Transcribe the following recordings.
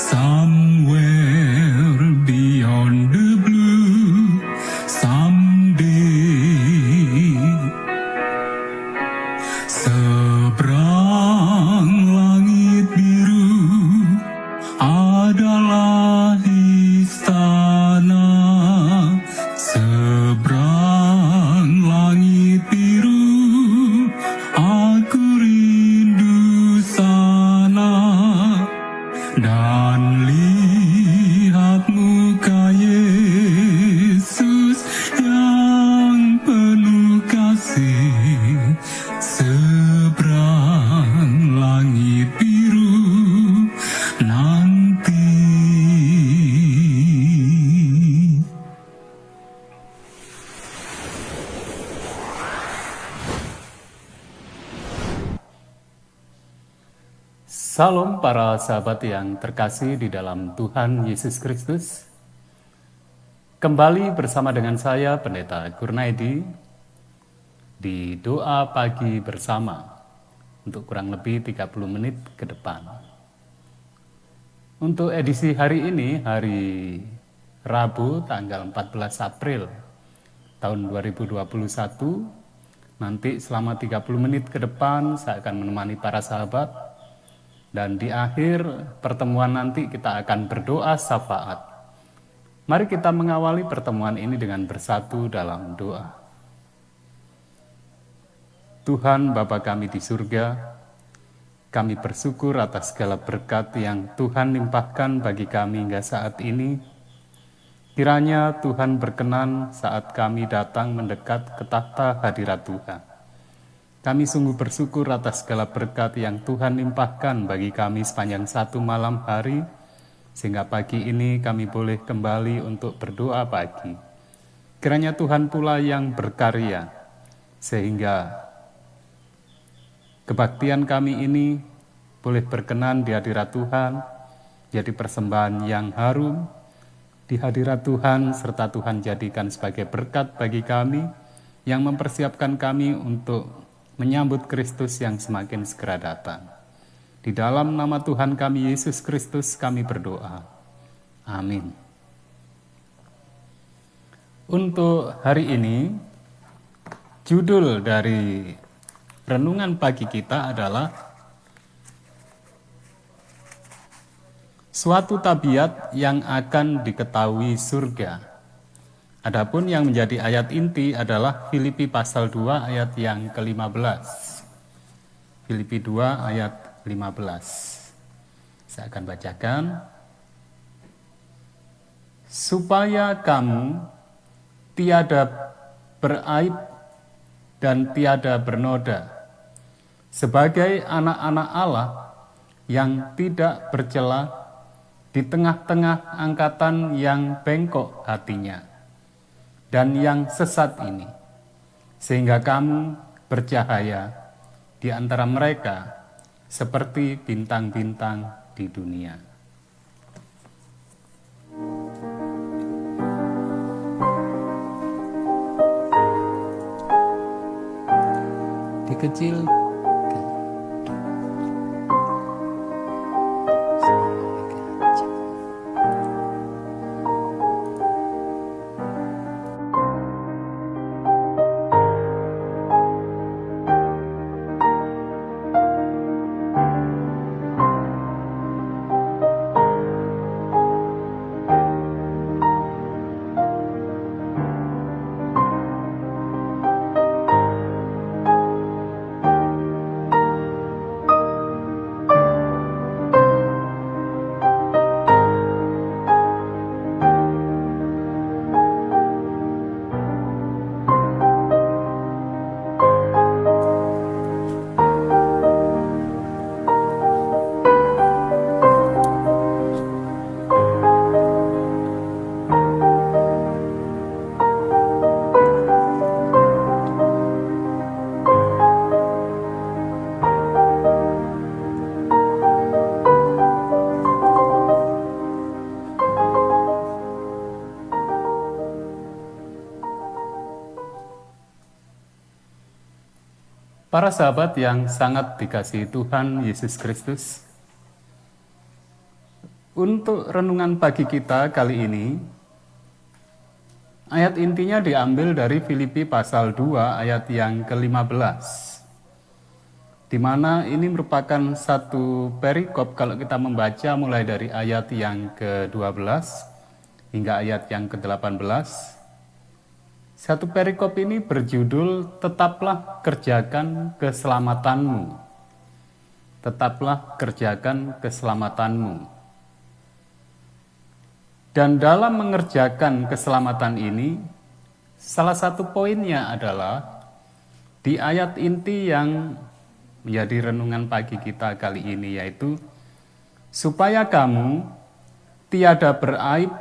Somewhere beyond the blue, someday, seberang langit biru adalah istana. Seberang langit biru, aku rindu sana. Dan lihat muka Yesus yang penuh kasih. Seberang langit biru nanti. Salam para sahabat yang terkasih di dalam Tuhan Yesus Kristus. Kembali bersama dengan saya Pendeta Gurnaidi di doa pagi bersama untuk kurang lebih 30 menit ke depan. Untuk edisi hari ini, hari Rabu tanggal 14 April tahun 2021, nanti selama 30 menit ke depan saya akan menemani para sahabat. Dan di akhir pertemuan nanti kita akan berdoa syafaat. Mari kita mengawali pertemuan ini dengan bersatu dalam doa. Tuhan Bapa kami di surga, kami bersyukur atas segala berkat yang Tuhan limpahkan bagi kami hingga saat ini. Kiranya Tuhan berkenan saat kami datang mendekat ke takhta hadirat Tuhan. Kami sungguh bersyukur atas segala berkat yang Tuhan limpahkan bagi kami sepanjang satu malam hari, sehingga pagi ini kami boleh kembali untuk berdoa pagi. Kiranya Tuhan pula yang berkarya, sehingga kebaktian kami ini boleh berkenan di hadirat Tuhan, jadi persembahan yang harum di hadirat Tuhan, serta Tuhan jadikan sebagai berkat bagi kami, yang mempersiapkan kami untuk menyambut Kristus yang semakin segera datang. Di dalam nama Tuhan kami Yesus Kristus kami berdoa. Amin. Untuk hari ini, judul dari renungan pagi kita adalah suatu tabiat yang akan diketahui surga. Adapun yang menjadi ayat inti adalah Filipi pasal 2 ayat yang ke-15. Filipi 2 ayat 15. Saya akan bacakan. Supaya kamu tiada beraib dan tiada bernoda, sebagai anak-anak Allah yang tidak bercela di tengah-tengah angkatan yang bengkok hatinya dan yang sesat ini, sehingga kamu bercahaya di antara mereka seperti bintang-bintang di dunia. Dikecil. Para sahabat yang sangat dikasihi Tuhan Yesus Kristus, Untuk renungan pagi kita kali ini, ayat intinya diambil dari Filipi pasal 2 ayat yang ke-15, di mana ini merupakan satu perikop kalau kita membaca mulai dari ayat yang ke-12 hingga ayat yang ke-18. Satu perikop ini berjudul "Tetaplah kerjakan keselamatanmu". Tetaplah kerjakan keselamatanmu. Dan dalam mengerjakan keselamatan ini, salah satu poinnya adalah di ayat inti yang menjadi renungan pagi kita kali ini, yaitu supaya kamu tiada beraib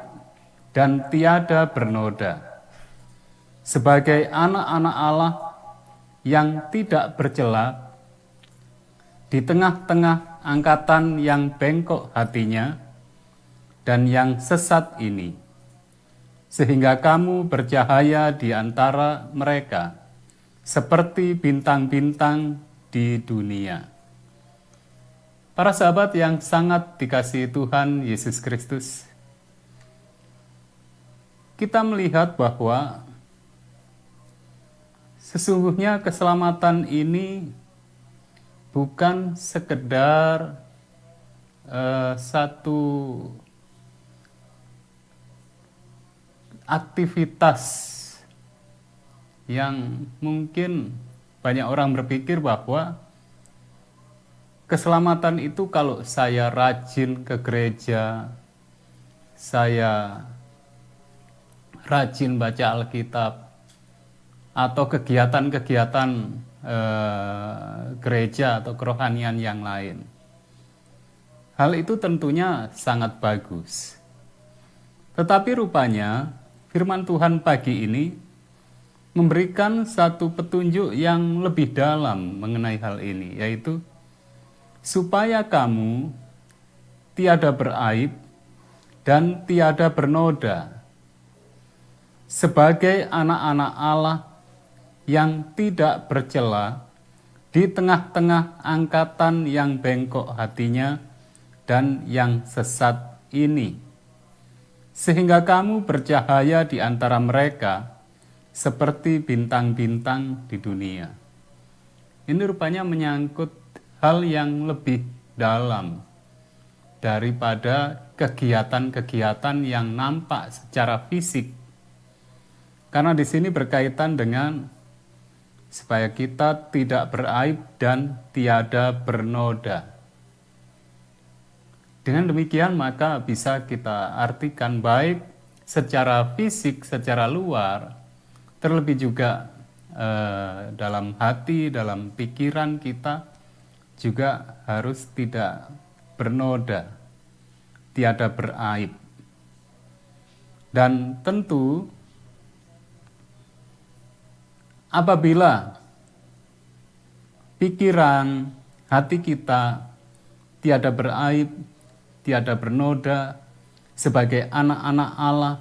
dan tiada bernoda, sebagai anak-anak Allah yang tidak bercela di tengah-tengah angkatan yang bengkok hatinya dan yang sesat ini, sehingga kamu bercahaya di antara mereka seperti bintang-bintang di dunia. Para sahabat yang sangat dikasihi Tuhan Yesus Kristus, kita melihat bahwa sesungguhnya keselamatan ini bukan sekedar satu aktivitas yang mungkin banyak orang berpikir bahwa keselamatan itu kalau saya rajin ke gereja, saya rajin baca Alkitab, atau kegiatan-kegiatan gereja atau kerohanian yang lain. Hal itu tentunya sangat bagus. Tetapi rupanya firman Tuhan pagi ini memberikan satu petunjuk yang lebih dalam mengenai hal ini, yaitu supaya kamu tiada beraib dan tiada bernoda, sebagai anak-anak Allah yang tidak bercela di tengah-tengah angkatan yang bengkok hatinya dan yang sesat ini, sehingga kamu bercahaya di antara mereka seperti bintang-bintang di dunia. Ini rupanya menyangkut hal yang lebih dalam daripada kegiatan-kegiatan yang nampak secara fisik. Karena di sini berkaitan dengan supaya kita tidak beraib dan tiada bernoda. Dengan demikian maka bisa kita artikan baik secara fisik, secara luar, terlebih juga dalam hati, dalam pikiran kita juga harus tidak bernoda, tiada beraib. Dan tentu apabila pikiran, hati kita tiada beraib, tiada bernoda, sebagai anak-anak Allah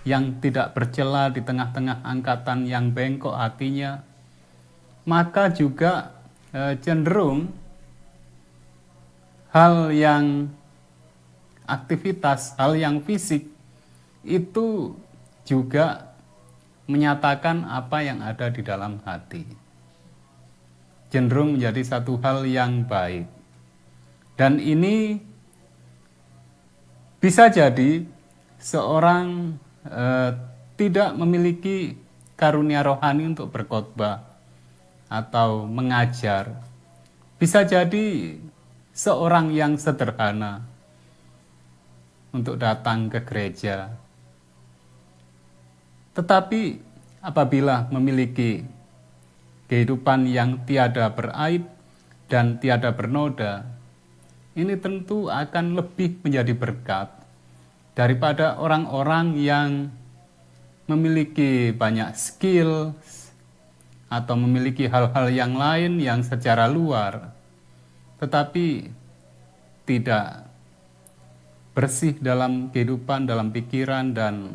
yang tidak bercela di tengah-tengah angkatan yang bengkok hatinya, maka juga cenderung hal yang aktivitas, hal yang fisik itu juga menyatakan apa yang ada di dalam hati. Cenderung menjadi satu hal yang baik. Dan ini bisa jadi seorang tidak memiliki karunia rohani untuk berkhotbah atau mengajar. Bisa jadi seorang yang sederhana untuk datang ke gereja. Tetapi apabila memiliki kehidupan yang tiada beraib dan tiada bernoda, ini tentu akan lebih menjadi berkat daripada orang-orang yang memiliki banyak skill atau memiliki hal-hal yang lain yang secara luar, tetapi tidak bersih dalam kehidupan, dalam pikiran, dan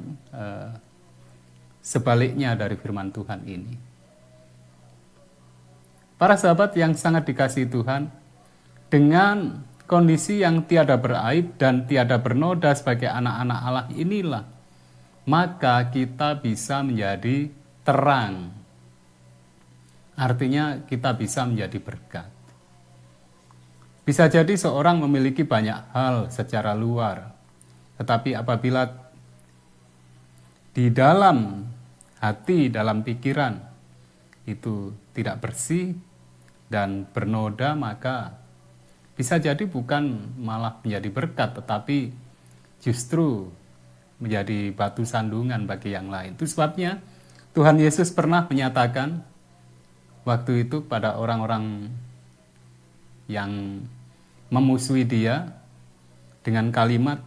sebaliknya dari firman Tuhan ini. Para sahabat yang sangat dikasihi Tuhan, dengan kondisi yang tiada beraib dan tiada bernoda sebagai anak-anak Allah inilah, maka kita bisa menjadi terang. Artinya kita bisa menjadi berkat. Bisa jadi seorang memiliki banyak hal secara luar, tetapi apabila di dalam hati, dalam pikiran itu tidak bersih dan bernoda, maka bisa jadi bukan malah menjadi berkat, tetapi justru menjadi batu sandungan bagi yang lain. Itu sebabnya Tuhan Yesus pernah menyatakan waktu itu pada orang-orang yang memusuhi dia dengan kalimat,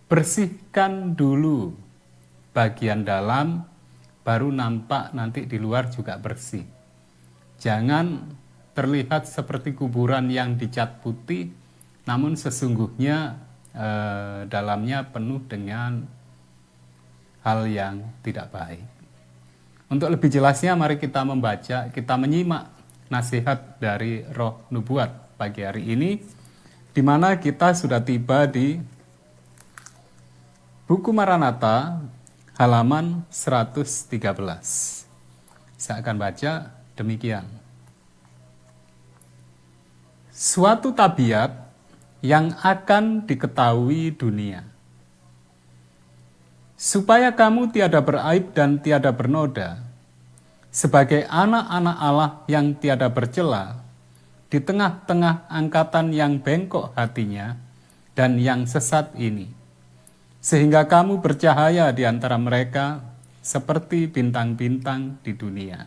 bersihkan dulu bagian dalam, baru nampak nanti di luar juga bersih. Jangan terlihat seperti kuburan yang dicat putih, namun sesungguhnya dalamnya penuh dengan hal yang tidak baik. Untuk lebih jelasnya, mari kita membaca, kita menyimak nasihat dari Roh Nubuat pagi hari ini, di mana kita sudah tiba di buku Maranatha halaman 113. Saya akan baca demikian. Suatu tabiat yang akan diketahui dunia, supaya kamu tiada beraib dan tiada bernoda, sebagai anak-anak Allah yang tiada bercela, di tengah-tengah angkatan yang bengkok hatinya dan yang sesat ini, sehingga kamu bercahaya di antara mereka seperti bintang-bintang di dunia.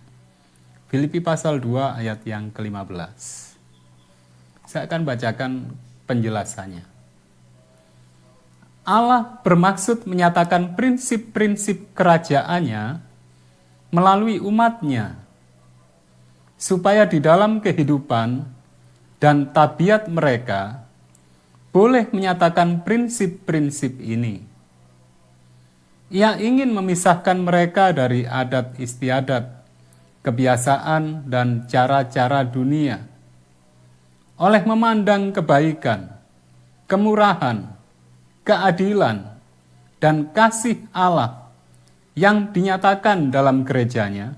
Filipi pasal 2 ayat yang ke-15. Saya akan bacakan penjelasannya. Allah bermaksud menyatakan prinsip-prinsip kerajaannya melalui umatnya, supaya di dalam kehidupan dan tabiat mereka boleh menyatakan prinsip-prinsip ini. Ia ingin memisahkan mereka dari adat istiadat, kebiasaan, dan cara-cara dunia, oleh memandang kebaikan, kemurahan, keadilan, dan kasih Allah yang dinyatakan dalam gerejanya.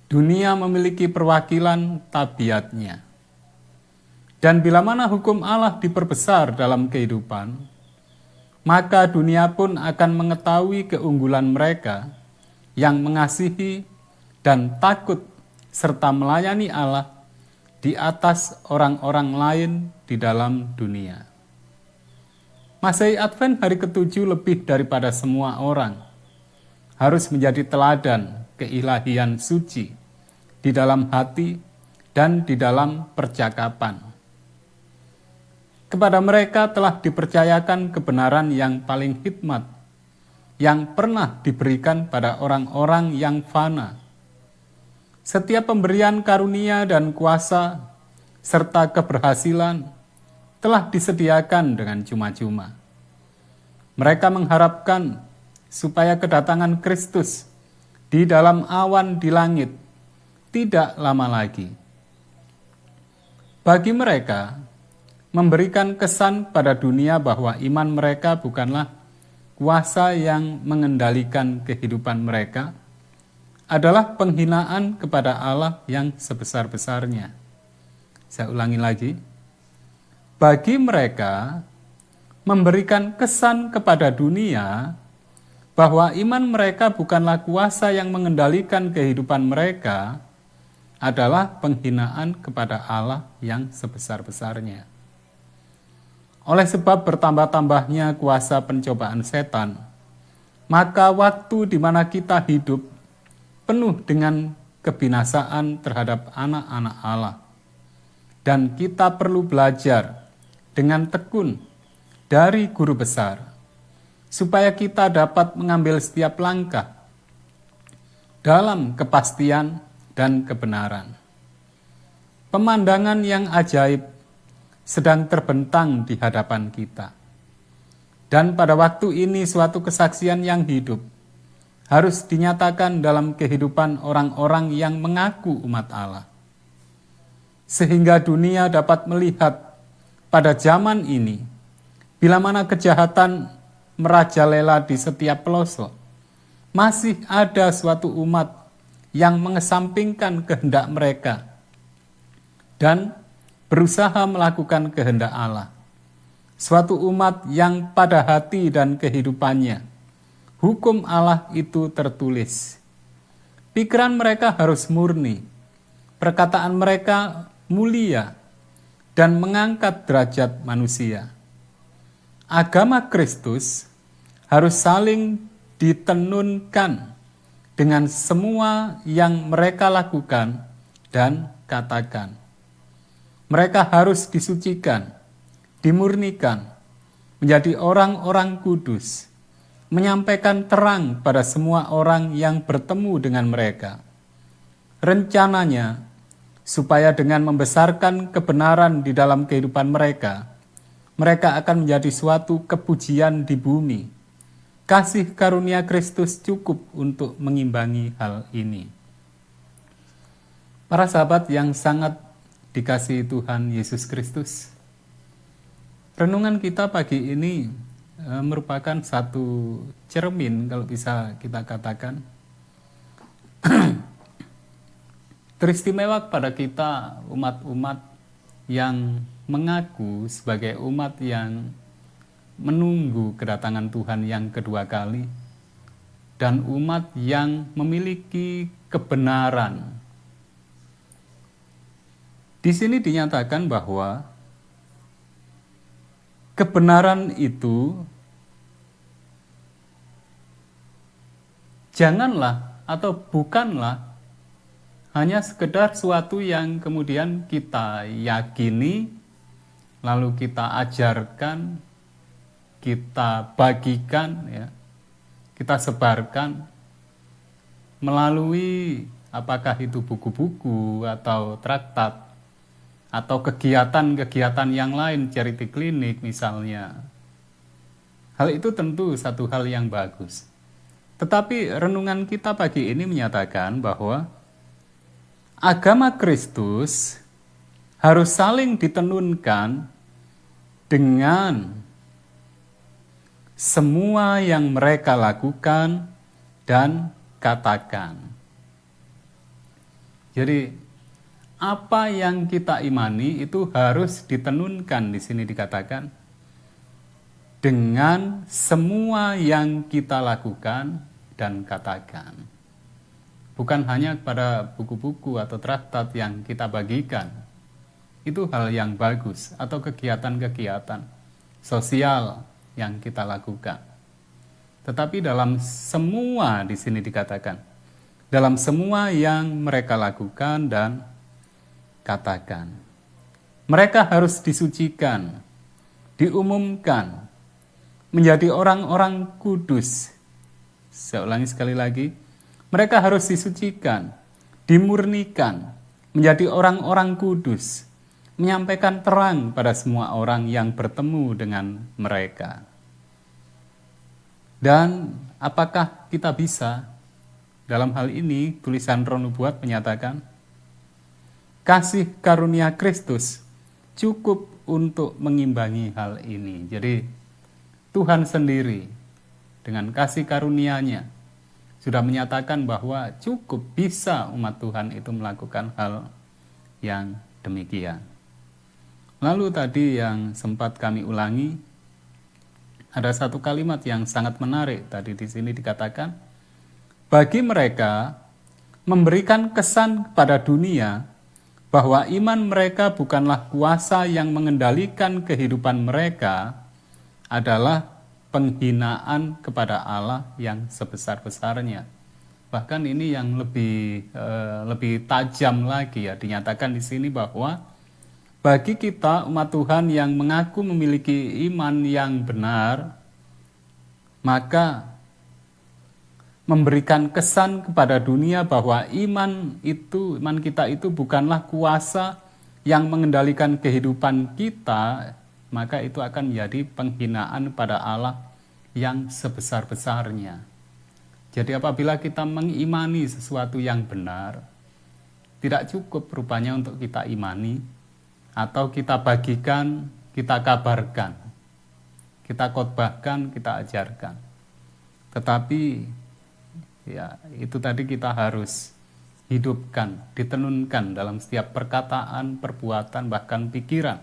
Dunia memiliki perwakilan tabiatnya. Dan bila mana hukum Allah diperbesar dalam kehidupan, maka dunia pun akan mengetahui keunggulan mereka yang mengasihi dan takut serta melayani Allah di atas orang-orang lain di dalam dunia. Masehi Advent hari ke-7 lebih daripada semua orang harus menjadi teladan keilahian suci di dalam hati dan di dalam percakapan. Kepada mereka telah dipercayakan kebenaran yang paling hikmat yang pernah diberikan pada orang-orang yang fana. Setiap pemberian karunia dan kuasa serta keberhasilan telah disediakan dengan cuma-cuma. Mereka mengharapkan supaya kedatangan Kristus di dalam awan di langit tidak lama lagi. Bagi mereka, memberikan kesan pada dunia bahwa iman mereka bukanlah kuasa yang mengendalikan kehidupan mereka, adalah penghinaan kepada Allah yang sebesar-besarnya. Saya ulangi lagi. Bagi mereka, memberikan kesan kepada dunia bahwa iman mereka bukanlah kuasa yang mengendalikan kehidupan mereka, adalah penghinaan kepada Allah yang sebesar-besarnya. Oleh sebab bertambah-tambahnya kuasa pencobaan setan, maka waktu di mana kita hidup penuh dengan kebinasaan terhadap anak-anak Allah. Dan kita perlu belajar dengan tekun dari guru besar, supaya kita dapat mengambil setiap langkah dalam kepastian dan kebenaran. Pemandangan yang ajaib sedang terbentang di hadapan kita. Dan pada waktu ini suatu kesaksian yang hidup harus dinyatakan dalam kehidupan orang-orang yang mengaku umat Allah. sehingga dunia dapat melihat pada zaman ini, bila mana kejahatan merajalela di setiap pelosok, masih ada suatu umat yang mengesampingkan kehendak mereka dan berusaha melakukan kehendak Allah. Suatu umat yang pada hati dan kehidupannya hukum Allah itu tertulis. Pikiran mereka harus murni, perkataan mereka mulia, dan mengangkat derajat manusia. Agama Kristus harus saling ditenunkan dengan semua yang mereka lakukan dan katakan. Mereka harus disucikan, dimurnikan, menjadi orang-orang kudus, menyampaikan terang pada semua orang yang bertemu dengan mereka. Rencananya, supaya dengan membesarkan kebenaran di dalam kehidupan mereka, mereka akan menjadi suatu kepujian di bumi. Kasih karunia Kristus cukup untuk mengimbangi hal ini. Para sahabat yang sangat dikasihi Tuhan Yesus Kristus, renungan kita pagi ini merupakan satu cermin, kalau bisa kita katakan, teristimewa pada kita umat-umat yang mengaku sebagai umat yang menunggu kedatangan Tuhan yang kedua kali, dan umat yang memiliki kebenaran. Di sini dinyatakan bahwa kebenaran itu janganlah atau bukanlah hanya sekedar suatu yang kemudian kita yakini, lalu kita ajarkan, kita bagikan, ya, kita sebarkan melalui apakah itu buku-buku atau traktat atau kegiatan-kegiatan yang lain, charity klinik misalnya. Hal itu tentu satu hal yang bagus. Tetapi renungan kita pagi ini menyatakan bahwa agama Kristus harus saling ditenunkan dengan semua yang mereka lakukan dan katakan. Jadi apa yang kita imani itu harus ditenunkan, di sini dikatakan, dengan semua yang kita lakukan dan katakan. Bukan hanya pada buku-buku atau traktat yang kita bagikan. Itu hal yang bagus, atau kegiatan-kegiatan sosial yang kita lakukan. Tetapi dalam semua, di sini dikatakan, dalam semua yang mereka lakukan dan katakan. Mereka harus disucikan, diumumkan, menjadi orang-orang kudus. Saya ulangi sekali lagi, mereka harus disucikan, dimurnikan, menjadi orang-orang kudus, menyampaikan terang pada semua orang yang bertemu dengan mereka. Dan apakah kita bisa? Dalam hal ini, tulisan Roh Nubuat menyatakan, kasih karunia Kristus cukup untuk mengimbangi hal ini. Jadi, Tuhan sendiri dengan kasih karunia-Nya sudah menyatakan bahwa cukup bisa umat Tuhan itu melakukan hal yang demikian. Lalu tadi yang sempat kami ulangi, ada satu kalimat yang sangat menarik. Tadi di sini dikatakan, bagi mereka memberikan kesan kepada dunia bahwa iman mereka bukanlah kuasa yang mengendalikan kehidupan mereka, adalah penghinaan kepada Allah yang sebesar-besarnya. Bahkan ini yang lebih tajam lagi, ya, dinyatakan di sini bahwa bagi kita umat Tuhan yang mengaku memiliki iman yang benar, maka memberikan kesan kepada dunia bahwa iman kita itu bukanlah kuasa yang mengendalikan kehidupan kita, maka itu akan menjadi penghinaan pada Allah yang sebesar-besarnya. Jadi apabila kita mengimani sesuatu yang benar, tidak cukup rupanya untuk kita imani atau kita bagikan, kita kabarkan, kita khotbahkan, kita ajarkan. Tetapi ya itu tadi kita harus hidupkan, ditenunkan dalam setiap perkataan, perbuatan, bahkan pikiran.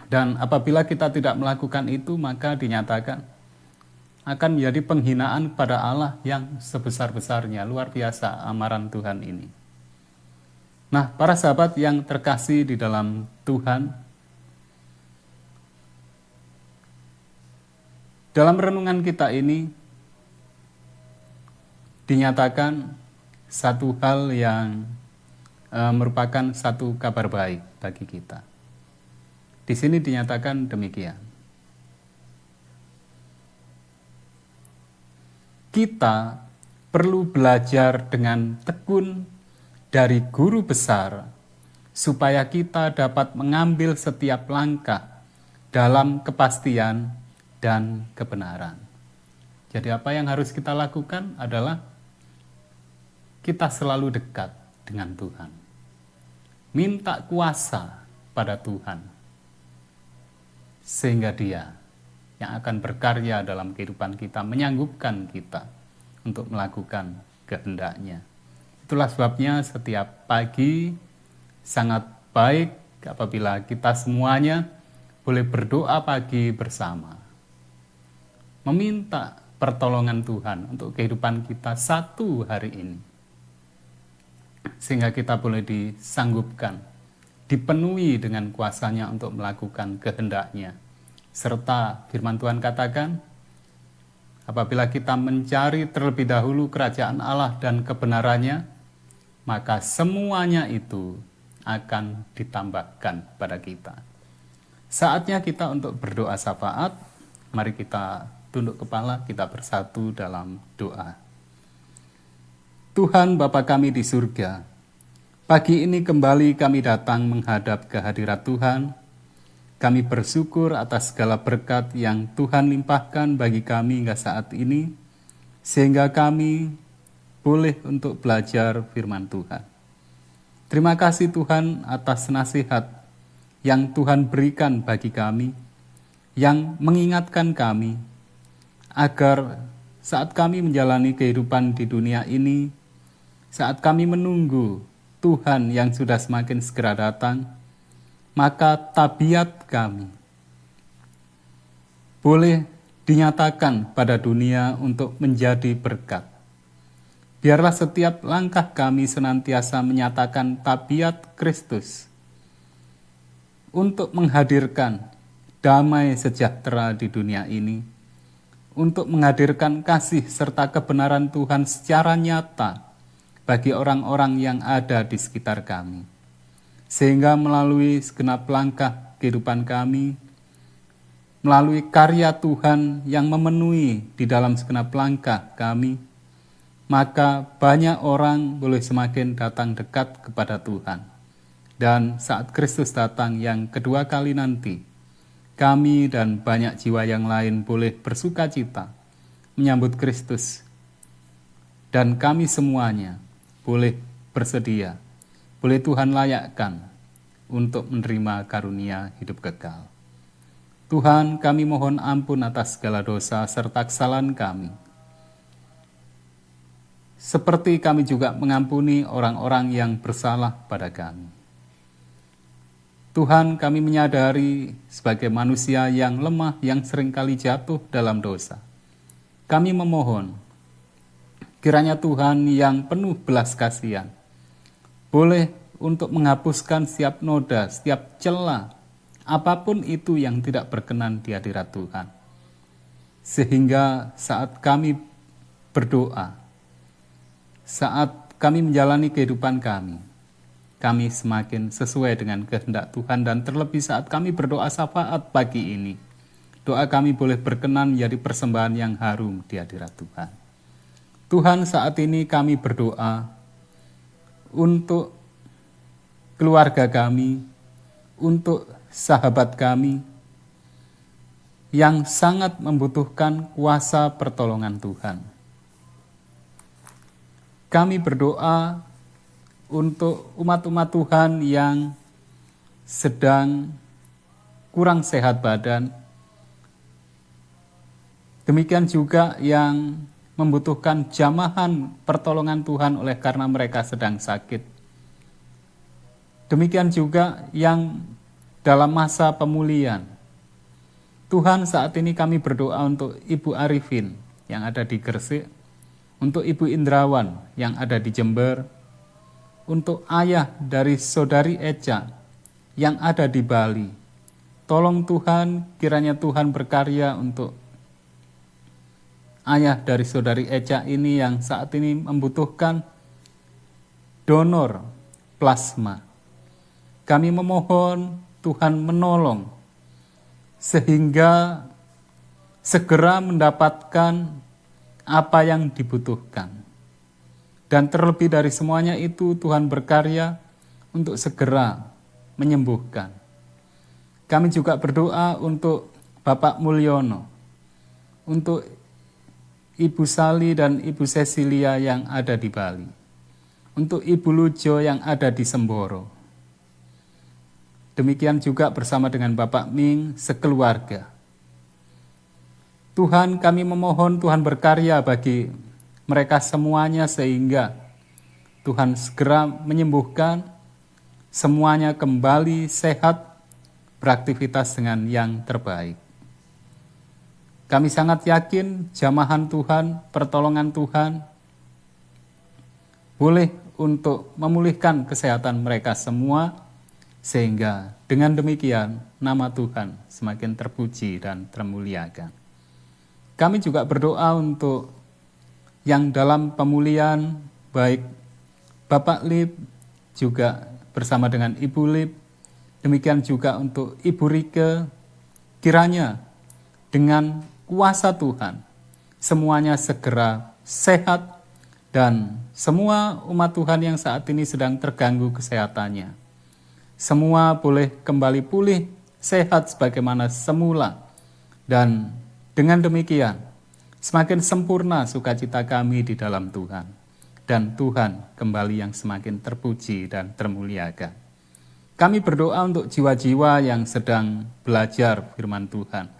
Dan apabila kita tidak melakukan itu, maka dinyatakan akan menjadi penghinaan kepada Allah yang sebesar-besarnya. Luar biasa amaran Tuhan ini. Nah, para sahabat yang terkasih di dalam Tuhan, dalam renungan kita ini dinyatakan satu hal yang merupakan satu kabar baik bagi kita. Di sini dinyatakan demikian. Kita perlu belajar dengan tekun dari guru besar supaya kita dapat mengambil setiap langkah dalam kepastian dan kebenaran. Jadi apa yang harus kita lakukan adalah kita selalu dekat dengan Tuhan. Minta kuasa pada Tuhan. Sehingga Dia yang akan berkarya dalam kehidupan kita, menyanggupkan kita untuk melakukan kehendak-Nya. Itulah sebabnya setiap pagi sangat baik apabila kita semuanya boleh berdoa pagi bersama. Meminta pertolongan Tuhan untuk kehidupan kita satu hari ini. Sehingga kita boleh disanggupkan, dipenuhi dengan kuasa-Nya untuk melakukan kehendak-Nya. Serta firman Tuhan katakan, apabila kita mencari terlebih dahulu kerajaan Allah dan kebenaran-Nya, maka semuanya itu akan ditambahkan pada kita. Saatnya kita untuk berdoa syafaat. Mari kita tunduk kepala, kita bersatu dalam doa. Tuhan Bapa kami di surga, pagi ini kembali kami datang menghadap kehadirat Tuhan. Kami bersyukur atas segala berkat yang Tuhan limpahkan bagi kami hingga saat ini, sehingga kami boleh untuk belajar firman Tuhan. Terima kasih Tuhan atas nasihat yang Tuhan berikan bagi kami, yang mengingatkan kami, agar saat kami menjalani kehidupan di dunia ini, saat kami menunggu Tuhan yang sudah semakin segera datang, maka tabiat kami boleh dinyatakan pada dunia untuk menjadi berkat. Biarlah setiap langkah kami senantiasa menyatakan tabiat Kristus untuk menghadirkan damai sejahtera di dunia ini, untuk menghadirkan kasih serta kebenaran Tuhan secara nyata bagi orang-orang yang ada di sekitar kami. Sehingga melalui segenap langkah kehidupan kami, melalui karya Tuhan yang memenuhi di dalam segenap langkah kami, maka banyak orang boleh semakin datang dekat kepada Tuhan. Dan saat Kristus datang yang kedua kali nanti, kami dan banyak jiwa yang lain boleh bersuka cita menyambut Kristus. Dan kami semuanya boleh bersedia, boleh Tuhan layakkan untuk menerima karunia hidup kekal. Tuhan, kami mohon ampun atas segala dosa serta kesalahan kami. Seperti kami juga mengampuni orang-orang yang bersalah pada kami. Tuhan, kami menyadari sebagai manusia yang lemah, yang seringkali jatuh dalam dosa. Kami memohon, kiranya Tuhan yang penuh belas kasihan boleh untuk menghapuskan setiap noda, setiap celah, apapun itu yang tidak berkenan di hadirat Tuhan. Sehingga saat kami berdoa, saat kami menjalani kehidupan kami semakin sesuai dengan kehendak Tuhan, dan terlebih saat kami berdoa syafaat pagi ini, doa kami boleh berkenan menjadi persembahan yang harum di hadirat Tuhan. Tuhan, saat ini kami berdoa untuk keluarga kami, untuk sahabat kami yang sangat membutuhkan kuasa pertolongan Tuhan. Kami berdoa untuk umat-umat Tuhan yang sedang kurang sehat badan. Demikian juga yang membutuhkan jamahan pertolongan Tuhan oleh karena mereka sedang sakit. Demikian juga yang dalam masa pemulihan. Tuhan, saat ini kami berdoa untuk Ibu Arifin yang ada di Gresik, untuk Ibu Indrawan yang ada di Jember, untuk ayah dari saudari Eca yang ada di Bali. Tolong Tuhan, kiranya Tuhan berkarya untuk ayah dari saudari Eca ini yang saat ini membutuhkan donor plasma. Kami memohon Tuhan menolong sehingga segera mendapatkan apa yang dibutuhkan. Dan terlebih dari semuanya itu, Tuhan berkarya untuk segera menyembuhkan. Kami juga berdoa untuk Bapak Mulyono, untuk Ibu Sali dan Ibu Cecilia yang ada di Bali, untuk Ibu Lujo yang ada di Semboro. Demikian juga bersama dengan Bapak Ming sekeluarga. Tuhan, kami memohon Tuhan berkarya bagi mereka semuanya sehingga Tuhan segera menyembuhkan, semuanya kembali sehat, beraktivitas dengan yang terbaik. Kami sangat yakin jamahan Tuhan, pertolongan Tuhan boleh untuk memulihkan kesehatan mereka semua, sehingga dengan demikian nama Tuhan semakin terpuji dan termuliakan. Kami juga berdoa untuk yang dalam pemulihan, baik Bapak Lip juga bersama dengan Ibu Lip, demikian juga untuk Ibu Rike, kiranya dengan kuasa Tuhan semuanya segera sehat dan semua umat Tuhan yang saat ini sedang terganggu kesehatannya, semua boleh kembali pulih sehat sebagaimana semula, dan dengan demikian semakin sempurna sukacita kami di dalam Tuhan, dan Tuhan kembali yang semakin terpuji dan termuliakan. Kami berdoa untuk jiwa-jiwa yang sedang belajar firman Tuhan,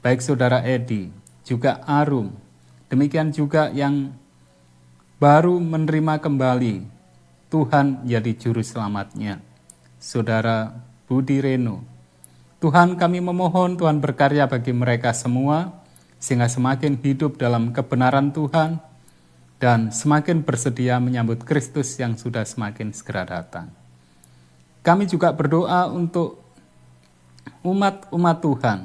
baik Saudara Edi, juga Arum, demikian juga yang baru menerima kembali Tuhan jadi juru selamatnya, Saudara Budi Reno. Tuhan, kami memohon Tuhan berkarya bagi mereka semua, sehingga semakin hidup dalam kebenaran Tuhan dan semakin bersedia menyambut Kristus yang sudah semakin segera datang. Kami juga berdoa untuk umat-umat Tuhan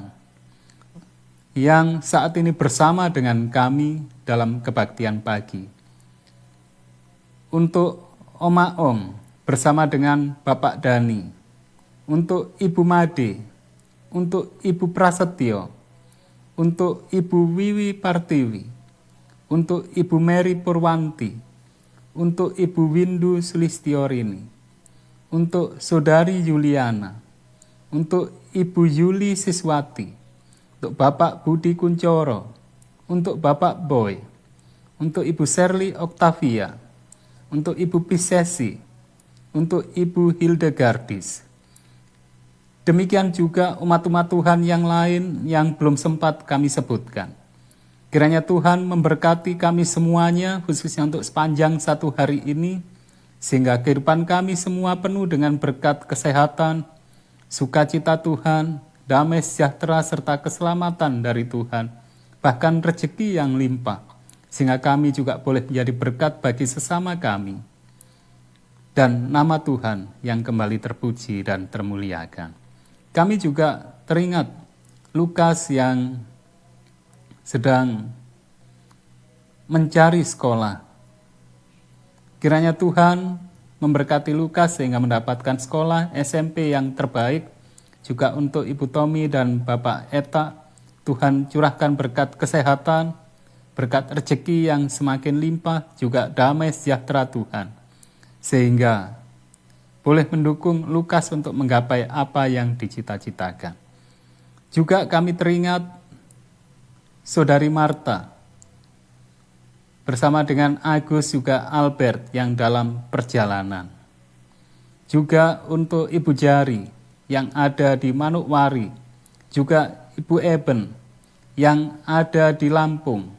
yang saat ini bersama dengan kami dalam kebaktian pagi. Untuk Oma Om bersama dengan Bapak Dani, untuk Ibu Made, untuk Ibu Prasetyo, untuk Ibu Wiwi Partiwi, untuk Ibu Mary Purwanti, untuk Ibu Windu Sulistiorini, untuk Saudari Juliana, untuk Ibu Yuli Siswati, untuk Bapak Budi Kuncoro, untuk Bapak Boy, untuk Ibu Shirley Octavia, untuk Ibu Pisesi, untuk Ibu Hildegardis. Demikian juga umat-umat Tuhan yang lain yang belum sempat kami sebutkan. Kiranya Tuhan memberkati kami semuanya, khususnya untuk sepanjang satu hari ini, sehingga kehidupan kami semua penuh dengan berkat kesehatan, sukacita Tuhan, damai sejahtera serta keselamatan dari Tuhan, bahkan rezeki yang limpah, sehingga kami juga boleh menjadi berkat bagi sesama kami. Dan nama Tuhan yang kembali terpuji dan termuliakan. Kami juga teringat Lukas yang sedang mencari sekolah. Kiranya Tuhan memberkati Lukas sehingga mendapatkan sekolah SMP yang terbaik. Juga untuk Ibu Tommy dan Bapak Eta, Tuhan curahkan berkat kesehatan, berkat rezeki yang semakin limpah, juga damai sejahtera Tuhan. Sehingga boleh mendukung Lukas untuk menggapai apa yang dicita-citakan. Juga kami teringat Saudari Marta bersama dengan Agus juga Albert yang dalam perjalanan. juga untuk Ibu Jari yang ada di Manokwari, juga Ibu Eben yang ada di Lampung.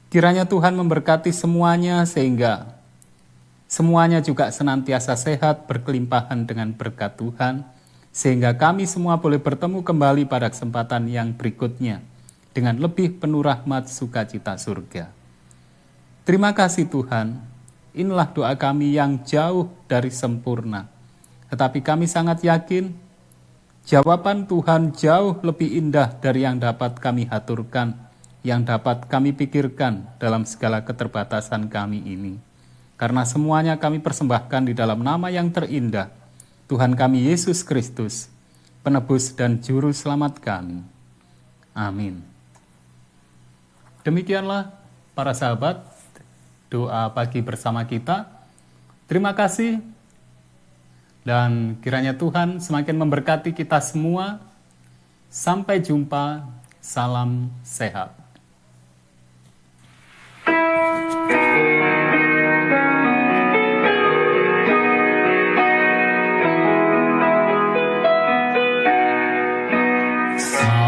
Kiranya Tuhan memberkati semuanya sehingga semuanya juga senantiasa sehat, berkelimpahan dengan berkat Tuhan, sehingga kami semua boleh bertemu kembali pada kesempatan yang berikutnya dengan lebih penuh rahmat sukacita surga. Terima kasih Tuhan, inilah doa kami yang jauh dari sempurna. Tetapi kami sangat yakin, jawaban Tuhan jauh lebih indah dari yang dapat kami haturkan, yang dapat kami pikirkan dalam segala keterbatasan kami ini. Karena semuanya kami persembahkan di dalam nama yang terindah, Tuhan kami Yesus Kristus, penebus dan juru selamat kami. Amin. Demikianlah para sahabat, doa pagi bersama kita. Terima kasih. Dan kiranya Tuhan semakin memberkati kita semua. Sampai jumpa, salam sehat.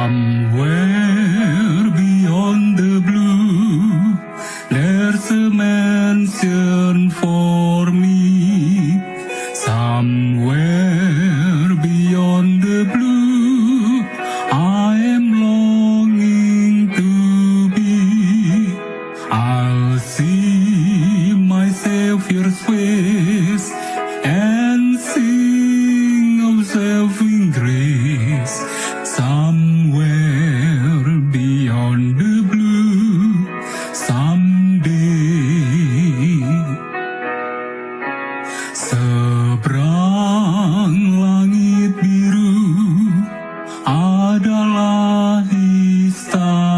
Somewhere beyond the blue, there's a mansion for me. Somewhere beyond the blue, I am longing to be. I'll see my Savior's face and sing of saving grace. Somewhere beyond the blue, someday. Seberang langit biru adalah istana.